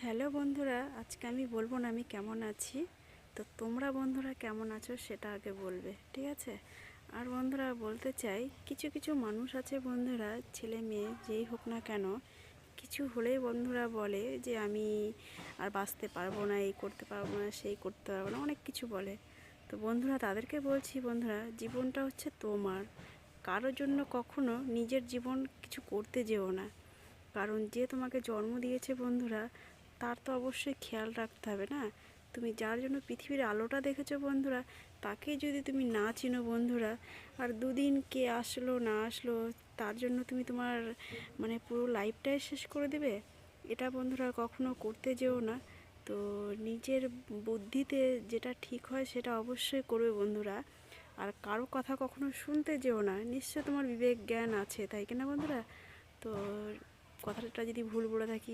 Hello বন্ধুরা, আজকে আমি বলবো না আমি কেমন আছি। তো তোমরা বন্ধুরা কেমন আছো সেটা আগে বলবে, ঠিক আছে? আর বন্ধুরা বলতে চাই, কিছু কিছু মানুষ আছে বন্ধুরা, ছেলে মেয়ে যেই হোক না কেন, কিছু হলেই বন্ধুরা বলে যে আমি আর বাঁচতে পারবো না, এই করতে পারবো না, সেই করতে পারবো না, অনেক কিছু বলে। তো বন্ধুরা তাদেরকে বলছি, বন্ধুরা জীবনটা হচ্ছে তোমার, কারোর জন্য কখনো নিজের জীবন কিছু করতে যেও না। কারণ যে তোমাকে জন্ম দিয়েছে বন্ধুরা, তার তো অবশ্যই খেয়াল রাখতে হবে না? তুমি যার জন্য পৃথিবীর আলোটা দেখেছো বন্ধুরা, তাকে যদি তুমি না চিনো বন্ধুরা, আর দুদিন কে আসলো না আসলো তার জন্য তুমি তোমার পুরো লাইফটাই শেষ করে দেবে, এটা বন্ধুরা কখনো করতে যেও না। তো নিজের বুদ্ধিতে যেটা ঠিক হয় সেটা অবশ্যই করবে বন্ধুরা। আর কারো কথা কখনো শুনতে যেও না, নিশ্চয় তোমার বিবেক জ্ঞান আছে, তাই কিনা বন্ধুরা? তো কথাটা যদি ভুল বলে থাকি